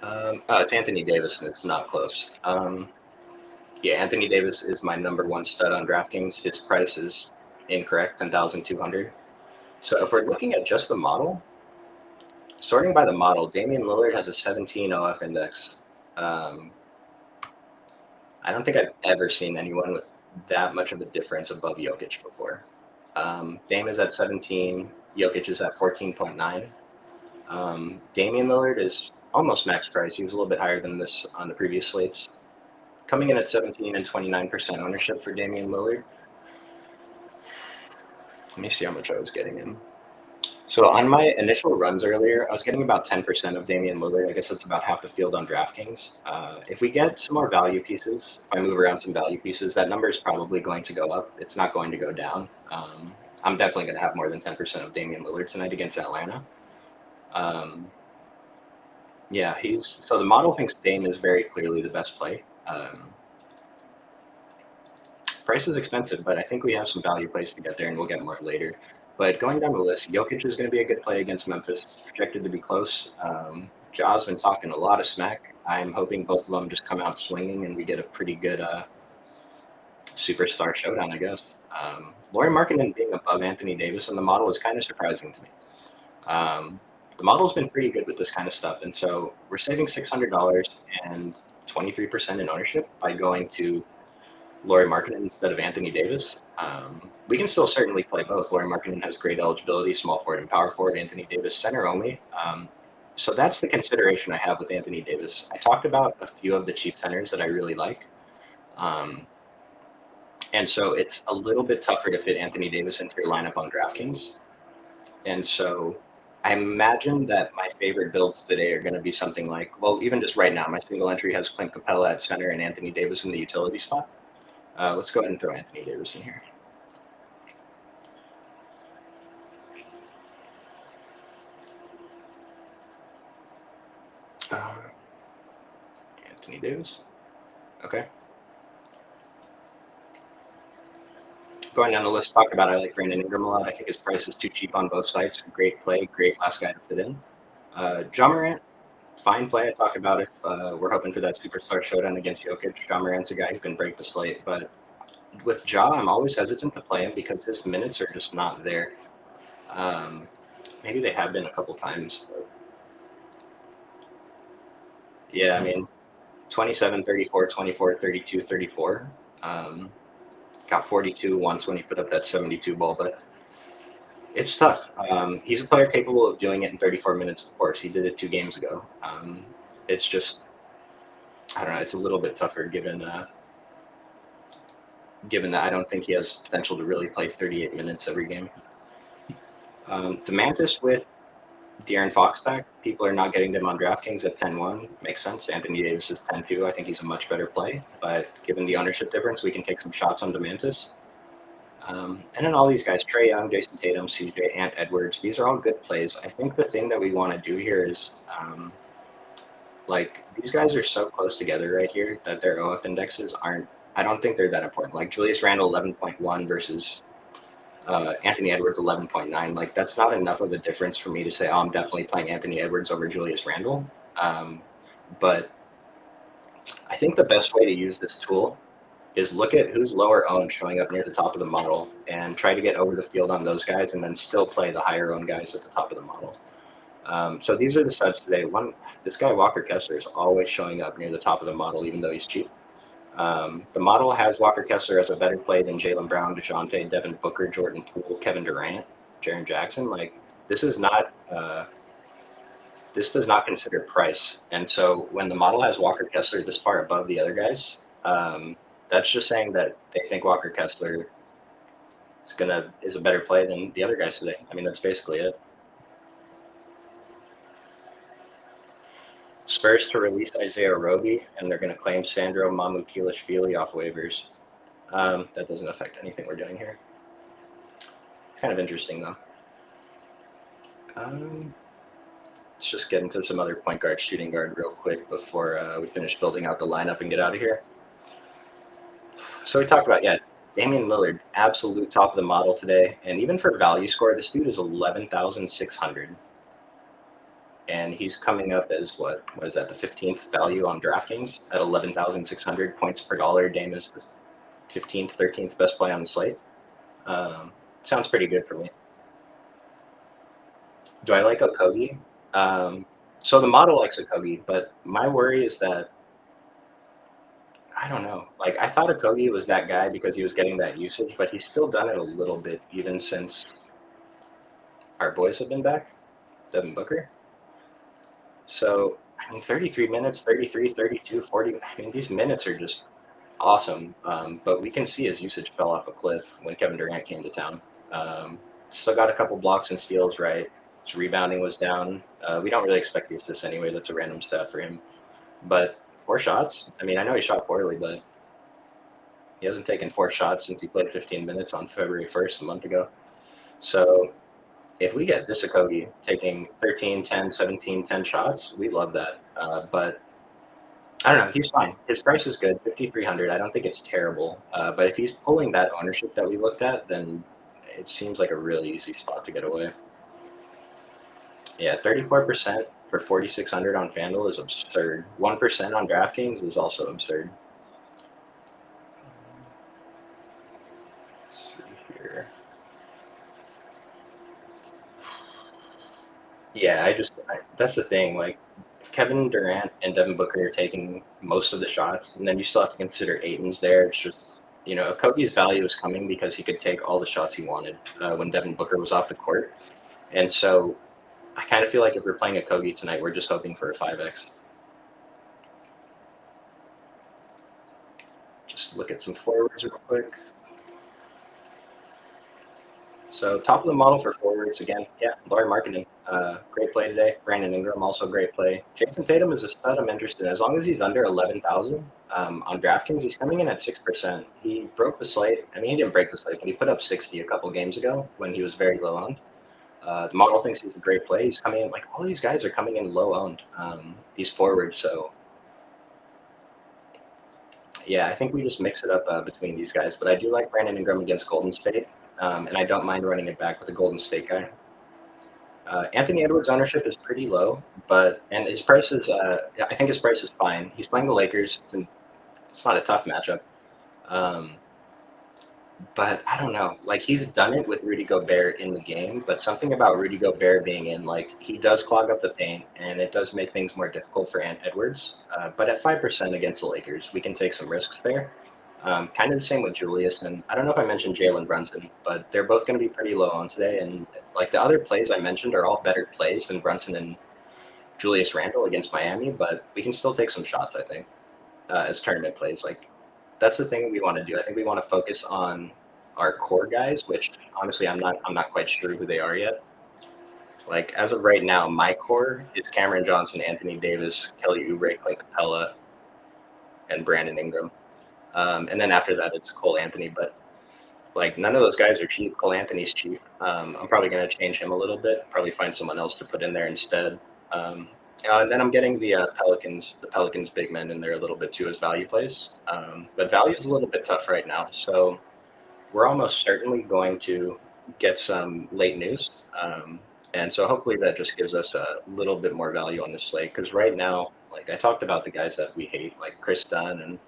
It's Anthony Davis, and it's not close. Yeah, Anthony Davis is my number one stud on DraftKings. His price is incorrect, 10,200. So if we're looking at just the model, sorting by the model, Damian Lillard has a 17 OF index. I don't think I've ever seen anyone with that much of a difference above Jokic before. Dame is at 17. Jokic is at 14.9. Damian Lillard is almost max price. He was a little bit higher than this on the previous slates. Coming in at 17 and 29% ownership for Damian Lillard. Let me see how much I was getting in. So on my initial runs earlier, I was getting about 10% of Damian Lillard. I guess that's about half the field on DraftKings. If we get some more value pieces, if I move around some value pieces, that number is probably going to go up. It's not going to go down. I'm definitely going to have more than 10% of Damian Lillard tonight against Atlanta. Yeah, so the model thinks Dame is very clearly the best play. Price is expensive, but I think we have some value plays to get there, and we'll get more later. But going down the list, Jokic is going to be a good play against Memphis, projected to be close. Ja's been talking a lot of smack. I'm hoping both of them just come out swinging, and we get a pretty good superstar showdown, I guess. Lauri Markkanen being above Anthony Davis in the model is kind of surprising to me. The model's been pretty good with this kind of stuff, and so we're saving $600 and 23% in ownership by going to Lauri Markkanen instead of Anthony Davis. We can still certainly play both. Lauri Markkanen has great eligibility, small forward and power forward. Anthony Davis, center only. So that's the consideration I have with Anthony Davis. I talked about a few of the cheap centers that I really like. And so it's a little bit tougher to fit Anthony Davis into your lineup on DraftKings. And so I imagine that my favorite builds today are going to be something like, well, even just right now, my single entry has Clint Capella at center and Anthony Davis in the utility spot. Let's go ahead and throw Anthony Davis in here. Anthony Davis. Okay. Going down the list, talked about I like Brandon Ingram a lot. I think his price is too cheap on both sides. Great play, great last guy to fit in. Ja Morant, fine play. I talked about if we're hoping for that superstar showdown against Jokic. Ja Morant's a guy who can break the slate, but with Ja, I'm always hesitant to play him because his minutes are just not there. Maybe they have been a couple times. But yeah, I mean, 27, 34, 24, 32, 34. Got 42 once when he put up that 72 ball, but it's tough. He's a player capable of doing it in 34 minutes, of course. He did it 2 games ago. It's just, I don't know, it's a little bit tougher given that I don't think he has potential to really play 38 minutes every game. Demantis with De'Aaron Fox back. People are not getting them on DraftKings at 10-1. Makes sense. Anthony Davis is 10-2. I think he's a much better play. But given the ownership difference, we can take some shots on Demantis. And then all these guys, Trae Young, Jason Tatum, CJ, Ant Edwards, these are all good plays. I think the thing that we want to do here is, these guys are so close together right here that their OF indexes I don't think they're that important. Like Julius Randle 11.1 versus Anthony Edwards 11.9. Like that's not enough of a difference for me to say, oh, I'm definitely playing Anthony Edwards over Julius Randle. But I think the best way to use this tool is look at who's lower owned showing up near the top of the model and try to get over the field on those guys and then still play the higher owned guys at the top of the model. So these are the sets today. This guy Walker Kessler is always showing up near the top of the model, even though he's cheap. The model has Walker Kessler as a better play than Jaylen Brown, DeJounte, Devin Booker, Jordan Poole, Kevin Durant, Jaren Jackson. Like this does not consider price. And so when the model has Walker Kessler this far above the other guys, that's just saying that they think Walker Kessler is a better play than the other guys today. I mean, that's basically it. Spurs to release Isaiah Roby, and they're going to claim Sandro Mamukelashvili off waivers. That doesn't affect anything we're doing here. Kind of interesting, though. Let's just get into some other point guard, shooting guard real quick before we finish building out the lineup and get out of here. So we talked about, Damian Lillard, absolute top of the model today. And even for value score, this dude is 11,600. And he's coming up as what is that, the 15th value on DraftKings at 11,600 points per dollar. Dame is the 15th, 13th best play on the slate. Sounds pretty good for me. Do I like Okogie? So the model likes Okogie, but my worry is that I don't know. Like, I thought Okogie was that guy because he was getting that usage, but he's still done it a little bit even since our boys have been back, Devin Booker. So, I mean, 33 minutes, 33, 32, 40. I mean, these minutes are just awesome. But we can see his usage fell off a cliff when Kevin Durant came to town. Still got a couple blocks and steals, right? His rebounding was down. We don't really expect the assists anyway. That's a random stat for him. But 4 shots? I mean, I know he shot poorly, but he hasn't taken 4 shots since he played 15 minutes on February 1st, a month ago. So if we get this Okogie taking 13, 10, 17, 10 shots, we love that. But I don't know. He's fine. His price is good, 5,300. I don't think it's terrible. But if he's pulling that ownership that we looked at, then it seems like a really easy spot to get away. Yeah, 34% for 4,600 on FanDuel is absurd. 1% on DraftKings is also absurd. Let's see here. Yeah, that's the thing. Like, if Kevin Durant and Devin Booker are taking most of the shots, and then you still have to consider Ayton's there. It's just, Okogie's value is coming because he could take all the shots he wanted when Devin Booker was off the court. And so I kind of feel like if we're playing Okogie tonight, we're just hoping for a 5x. Just look at some forwards real quick. So top of the model for forwards again. Yeah, Laurie Marketing. Great play today. Brandon Ingram also great play. Jason Tatum is a stud I'm interested in. As long as he's under 11,000 on DraftKings, he's coming in at 6%. He broke the slate. I mean, he didn't break the slate, but he put up 60 a couple games ago when he was very low owned. The model thinks he's a great play. He's coming in, like, all these guys are coming in low owned, these forwards. So yeah, I think we just mix it up between these guys. But I do like Brandon Ingram against Golden State. And I don't mind running it back with a Golden State guy. Anthony Edwards' ownership is pretty low, and his price is, I think his price is fine. He's playing the Lakers. It's not a tough matchup. But I don't know. Like, he's done it with Rudy Gobert in the game, but something about Rudy Gobert being in, like, he does clog up the paint, and it does make things more difficult for Ant Edwards. But at 5% against the Lakers, we can take some risks there. Kind of the same with Julius, and I don't know if I mentioned Jalen Brunson, but they're both going to be pretty low on today. And like the other plays I mentioned are all better plays than Brunson and Julius Randle against Miami, but we can still take some shots, I think, as tournament plays. Like, that's the thing we want to do. I think we want to focus on our core guys, which honestly I'm not quite sure who they are yet. Like, as of right now, my core is Cameron Johnson, Anthony Davis, Kelly Oubre, Clint Capella, and Brandon Ingram. And then after that, it's Cole Anthony. But, like, none of those guys are cheap. Cole Anthony's cheap. I'm probably going to change him a little bit, probably find someone else to put in there instead. And then I'm getting the Pelicans big men in there a little bit too as value plays. But value is a little bit tough right now. So we're almost certainly going to get some late news. And so hopefully that just gives us a little bit more value on this slate. Because right now, like, I talked about the guys that we hate, like Chris Dunn and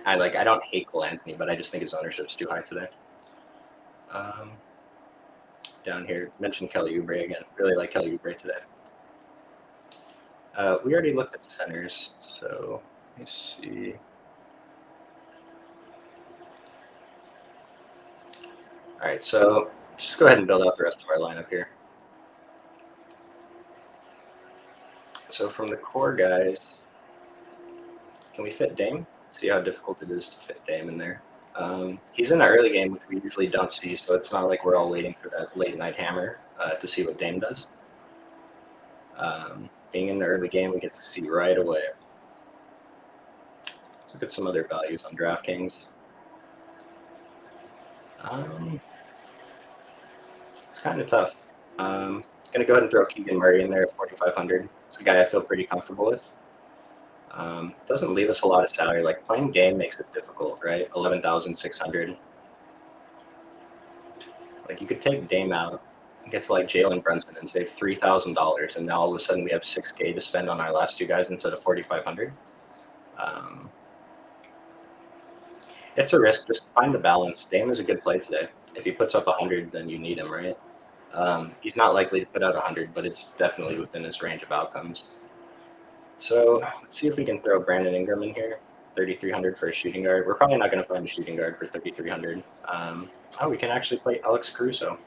I don't hate Cole Anthony, but I just think his ownership's too high today. Down here, mentioned Kelly Oubre again. Really like Kelly Oubre today. We already looked at centers, so let me see. All right, so just go ahead and build out the rest of our lineup here. So from the core guys, can we fit Dame? See how difficult it is to fit Dame in there. He's in the early game, which we usually don't see, so it's not like we're all waiting for that late night hammer to see what Dame does. Being in the early game, we get to see right away. Let's look at some other values on DraftKings. It's kind of tough. I'm going to go ahead and throw Keegan Murray in there at 4,500. It's a guy I feel pretty comfortable with. Doesn't leave us a lot of salary. Like, playing Dame makes it difficult, right? 11,600. Like, you could take Dame out and get to like Jalen Brunson and save $3,000, and now all of a sudden we have $6K to spend on our last two guys instead of 4,500. It's a risk. Just find the balance. Dame is a good play today. If he puts up 100, then you need him, right? He's not likely to put out 100, but it's definitely within his range of outcomes. So let's see if we can throw Brandon Ingram in here. 3,300 for a shooting guard. We're probably not going to find a shooting guard for 3,300. Oh, we can actually play Alex Caruso.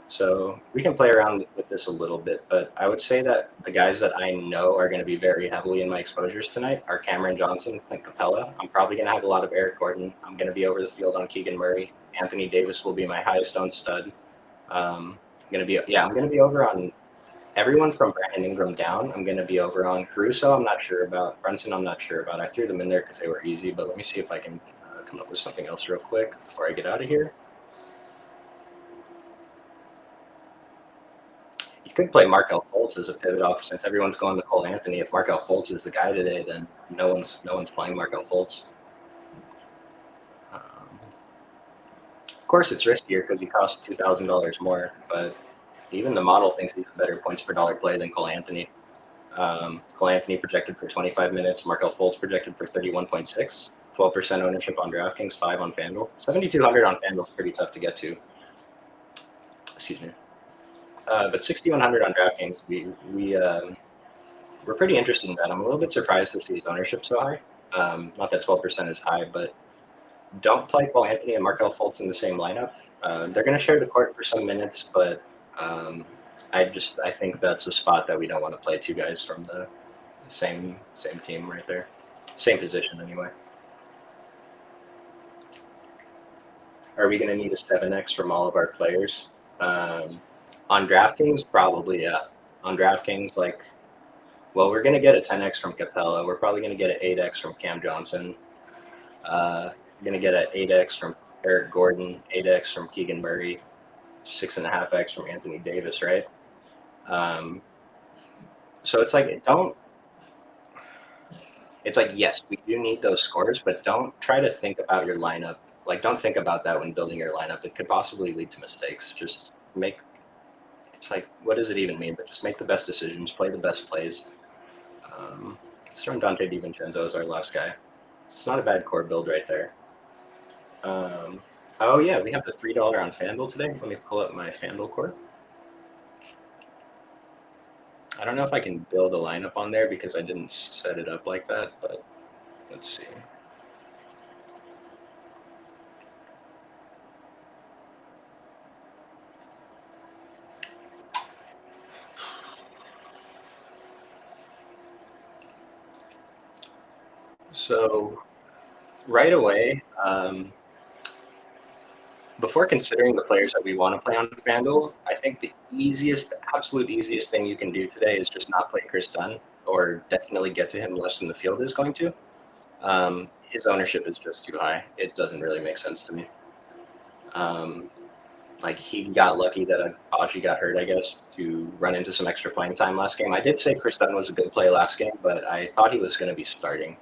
So we can play around with this a little bit, but I would say that the guys that I know are going to be very heavily in my exposures tonight are Cameron Johnson, Clint Capella. I'm probably going to have a lot of Eric Gordon. I'm going to be over the field on Keegan Murray. Anthony Davis will be my highest owned stud. I'm going to be over on everyone from Brandon Ingram down. I'm going to be over on Caruso. I'm not sure about Brunson. I'm not sure about. I threw them in there because they were easy, but let me see if I can come up with something else real quick before I get out of here. You could play Markelle Fultz as a pivot off since everyone's going to Cole Anthony. If Markelle Fultz is the guy today, then no one's playing Markelle Fultz. Of course, it's riskier because he costs $2,000 more, but even the model thinks he's a better points per dollar play than Cole Anthony. Cole Anthony projected for 25 minutes. Markelle Fultz projected for 31.6. 12% ownership on DraftKings, 5 on FanDuel. 7,200 on FanDuel is pretty tough to get to. Excuse me. But 6,100 on DraftKings, we're pretty interested in that. I'm a little bit surprised to see his ownership so high. Not that 12% is high, but don't play Cole Anthony and Markelle Fultz in the same lineup. They're going to share the court for some minutes, but I think that's a spot that we don't want to play two guys from the same team right there, same position anyway. Are we going to need a 7x from all of our players? On DraftKings, probably, yeah. On DraftKings, we're going to get a 10x from Capella. We're probably going to get an 8x from Cam Johnson. We're going to get an 8x from Eric Gordon, 8x from Keegan Murray, 6.5x from Anthony Davis, right? So it's yes, we do need those scores, but don't try to think about your lineup. Don't think about that when building your lineup. It could possibly lead to mistakes. What does it even mean? But just make the best decisions, play the best plays. Let's run Dante DiVincenzo as our last guy. It's not a bad core build right there. Oh yeah, we have the $3 on FanDuel today. Let me pull up my FanDuel core. I don't know if I can build a lineup on there because I didn't set it up like that, but let's see. So right away, before considering the players that we want to play on FanDuel, I think the absolute easiest thing you can do today is just not play Chris Dunn, or definitely get to him less than the field is going to. His ownership is just too high. It doesn't really make sense to me. He got lucky that Aji got hurt, I guess, to run into some extra playing time last game. I did say Chris Dunn was a good play last game, but I thought he was going to be starting.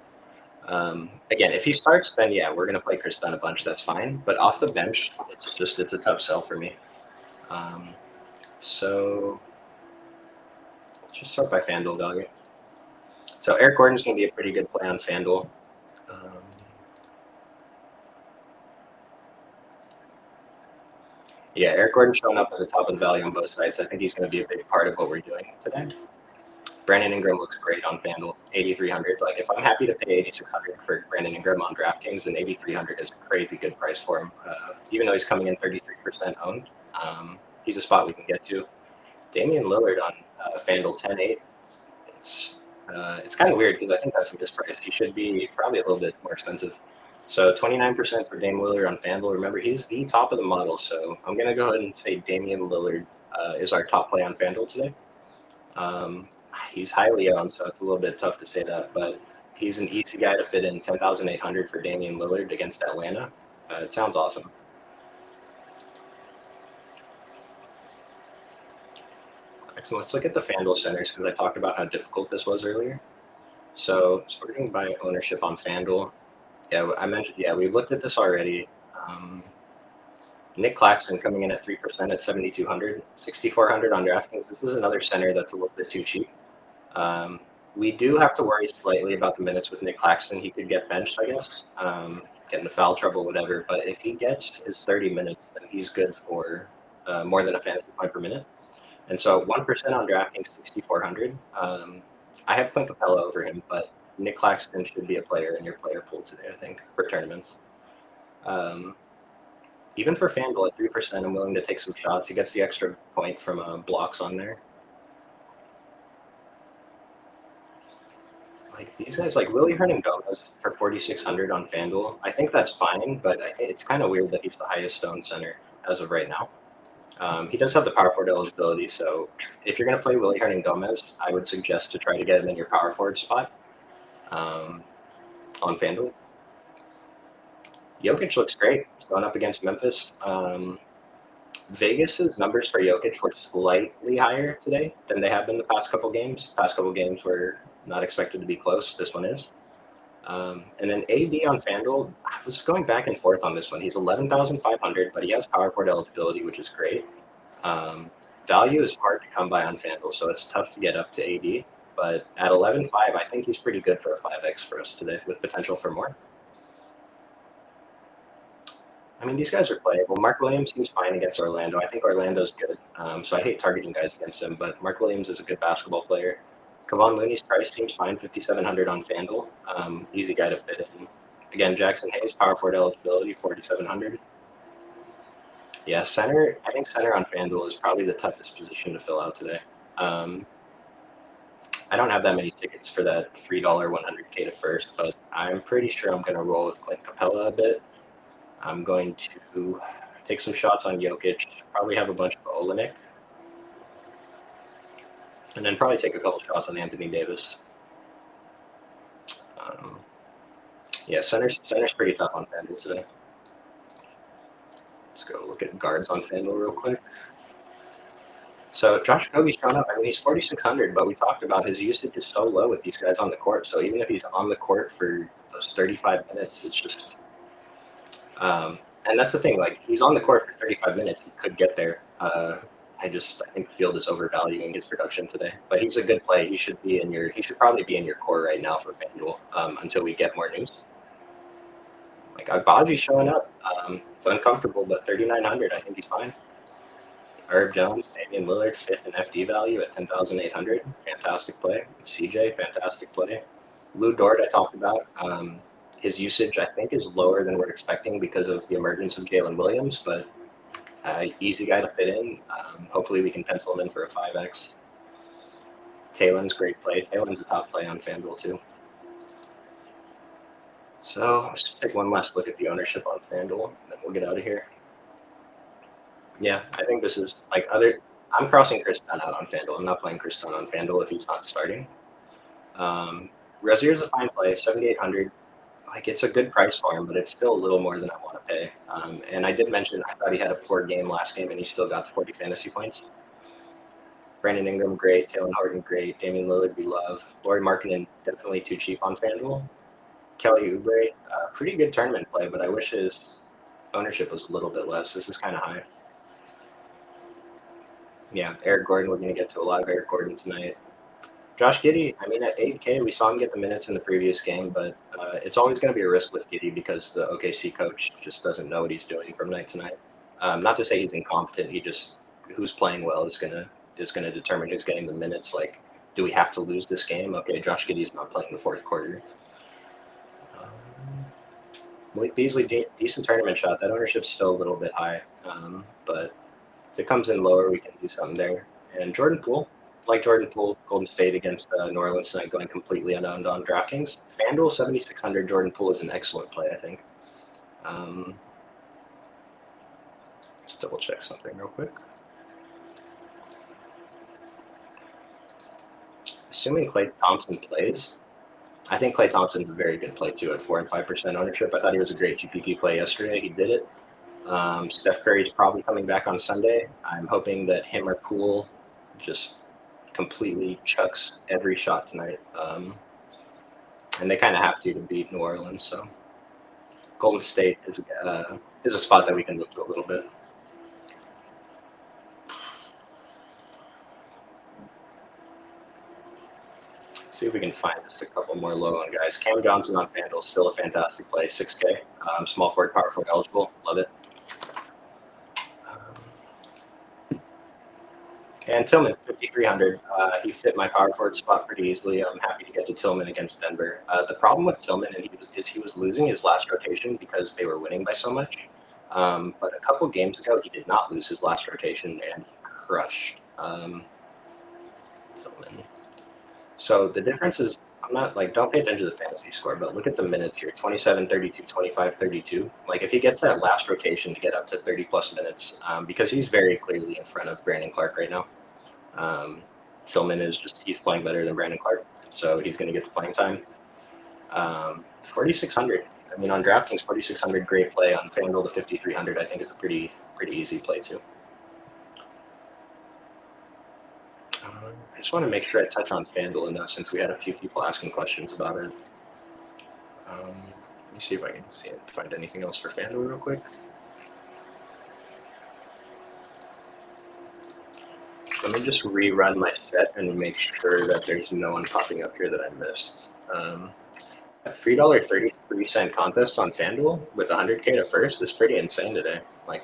Again, if he starts, then yeah, we're going to play Chris Dunn a bunch. That's fine. But off the bench, it's a tough sell for me. So let's just start by FanDuel value. So Eric Gordon's going to be a pretty good play on FanDuel. Yeah, Eric Gordon showing up at the top of the value on both sides. I think he's going to be a big part of what we're doing today. Brandon Ingram looks great on FanDuel, 8,300. If I'm happy to pay 8,600 for Brandon Ingram on DraftKings, then 8,300 is a crazy good price for him. Even though he's coming in 33% owned, he's a spot we can get to. Damian Lillard on FanDuel, 10.8. It's kind of weird because I think that's a misprice. He should be probably a little bit more expensive. So 29% for Dame Lillard on FanDuel. Remember, he's the top of the model. So I'm going to go ahead and say Damian Lillard is our top play on FanDuel today. He's highly owned, so it's a little bit tough to say that, but he's an easy guy to fit in. 10,800 for Damian Lillard against Atlanta. It sounds awesome. So let's look at the FanDuel centers because I talked about how difficult this was earlier. So starting by ownership on FanDuel, yeah, I mentioned, yeah, we looked at this already. Nick Claxton coming in at 3% at 7,200, 6,400 on DraftKings. This is another center that's a little bit too cheap. We do have to worry slightly about the minutes with Nick Claxton. He could get benched, I guess, get into foul trouble, whatever. But if he gets his 30 minutes, then he's good for more than a fantasy point per minute. And so 1% on DraftKings, 6,400. I have Clint Capella over him, but Nick Claxton should be a player in your player pool today, I think, for tournaments. Even for FanDuel at 3%, I'm willing to take some shots. He gets the extra point from blocks on there. Like these guys, like Willie Hernangomez for 4,600 on FanDuel. I think that's fine, but I think it's kind of weird that he's the highest owned center as of right now. He does have the power forward eligibility, so if you're going to play Willie Hernangomez, I would suggest to try to get him in your power forward spot on FanDuel. Jokic looks great. He's going up against Memphis. Vegas's numbers for Jokic were slightly higher today than they have been the past couple games. The past couple games were not expected to be close. This one is. And then AD on FanDuel, I was going back and forth on this one. He's 11,500, but he has power forward eligibility, which is great. Value is hard to come by on FanDuel, so it's tough to get up to AD. But at 11.5, I think he's pretty good for a 5x for us today with potential for more. I mean, these guys are playable. Mark Williams seems fine against Orlando. I think Orlando's good, so I hate targeting guys against him, but Mark Williams is a good basketball player. Kevon Looney's price seems fine, 5,700 on FanDuel. Easy guy to fit in. Again, Jackson Hayes, power forward eligibility, 4,700. Yeah, center. I think center on FanDuel is probably the toughest position to fill out today. I don't have that many tickets for that $3 100K to first, but I'm pretty sure I'm going to roll with Clint Capella a bit. I'm going to take some shots on Jokic, probably have a bunch of Olenek, and then probably take a couple shots on Anthony Davis. Yeah, center's pretty tough on FanDuel today. Let's go look at guards on FanDuel real quick. So Josh Okogie's shown up. I mean, he's 4,600, but we talked about his usage is so low with these guys on the court. So even if he's on the court for those 35 minutes, it's just and that's the thing, like he's on the court for 35 minutes, he could get there. I think the field is overvaluing his production today, but he's a good play. He should probably be in your core right now for FanDuel until we get more news. Like Agbaji's showing up. It's uncomfortable, but 3,900, I think he's fine. Herb Jones, Damian Lillard, 5th in FD value at 10,800. Fantastic play. CJ, fantastic play. Lou Dort, I talked about. His usage, I think, is lower than we're expecting because of the emergence of Jalen Williams, but easy guy to fit in. Hopefully we can pencil him in for a 5x. Taylor's great play. Taylor's a top play on FanDuel too. So let's just take one last look at the ownership on FanDuel, then we'll get out of here. Yeah, I think this is like I'm crossing Chris Dunn out on FanDuel. I'm not playing Chris Dunn on FanDuel if he's not starting. Rozier's a fine play, 7,800. Like it's a good price for him, but it's still a little more than I want to pay. And I did mention I thought he had a poor game last game, and he still got the 40 fantasy points. Brandon Ingram, great. Taylor Horton, great. Damian Lillard, we love. Lauri Markkanen, definitely too cheap on FanDuel. Kelly Oubre, pretty good tournament play, but I wish his ownership was a little bit less. This is kind of high. Yeah, Eric Gordon, we're going to get to a lot of Eric Gordon tonight. Josh Giddey, I mean, at 8K, we saw him get the minutes in the previous game, but it's always going to be a risk with Giddey because the OKC coach just doesn't know what he's doing from night to night. Not to say he's incompetent. Who's playing well is going to determine who's getting the minutes. Like, do we have to lose this game? Okay, Josh Giddey's not playing the fourth quarter. Malik Beasley, decent tournament shot. That ownership's still a little bit high, but if it comes in lower, we can do something there. And Jordan Poole. Like Jordan Poole, Golden State against New Orleans tonight, going completely unowned on DraftKings. FanDuel 7,600. Jordan Poole is an excellent play, I think. Just double check something real quick. Assuming Klay Thompson plays, I think Klay Thompson's a very good play too at 4 and 5% ownership. I thought he was a great GPP play yesterday. He did it. Steph Curry's probably coming back on Sunday. I'm hoping that him or Poole just completely chucks every shot tonight. And they kind of have to beat New Orleans. So Golden State is a spot that we can look to a little bit. See if we can find just a couple more low-end guys. Cam Johnson on FanDuel, still a fantastic play, 6K. Small forward, power forward eligible. Love it. And Tillman, 5,300. He fit my power forward spot pretty easily. I'm happy to get to Tillman against Denver. The problem with Tillman is he was losing his last rotation because they were winning by so much. But a couple games ago, he did not lose his last rotation, and he crushed Tillman. So the difference is, I'm not like, don't pay attention to the fantasy score, but look at the minutes here, 27, 32, 25, 32. Like if he gets that last rotation to get up to 30 plus minutes, because he's very clearly in front of Brandon Clark right now. Tillman is he's playing better than Brandon Clark, so he's going to get the playing time. 4,600. I mean, on DraftKings, 4,600, great play. On FanDuel, the 5,300, I think is a pretty easy play too. I just want to make sure I touch on FanDuel enough since we had a few people asking questions about it. Let me see if I can find anything else for FanDuel real quick. Let me just rerun my set and make sure that there's no one popping up here that I missed. A $3.33 contest on FanDuel with 100K to first is pretty insane today. Like,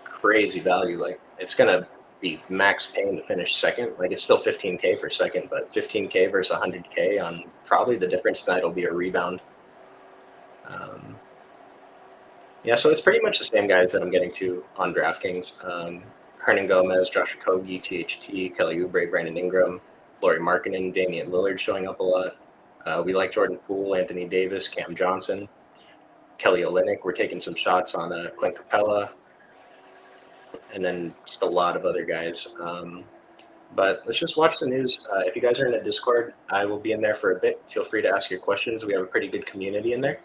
crazy value. Like, it's going to be max pain to finish second. Like, it's still 15K for second, but 15K versus 100K on probably the difference tonight will be a rebound. Yeah, so it's pretty much the same guys that I'm getting to on DraftKings. Hernan Gomez, Josh Okogie, THT, Kelly Oubre, Brandon Ingram, Lauri Markkanen, Damian Lillard showing up a lot. We like Jordan Poole, Anthony Davis, Cam Johnson, Kelly Olynyk. We're taking some shots on Clint Capella, and then just a lot of other guys. But let's just watch the news. If you guys are in a Discord, I will be in there for a bit. Feel free to ask your questions. We have a pretty good community in there.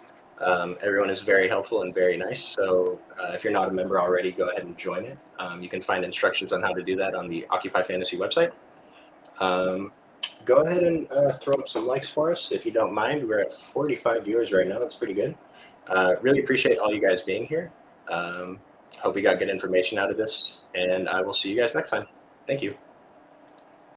Everyone is very helpful and very nice. So if you're not a member already, go ahead and join it. You can find instructions on how to do that on the Occupy Fantasy website. Go ahead and throw up some likes for us if you don't mind. We're at 45 viewers right now. That's pretty good. Really appreciate all you guys being here. Hope you got good information out of this, and I will see you guys next time. Thank you.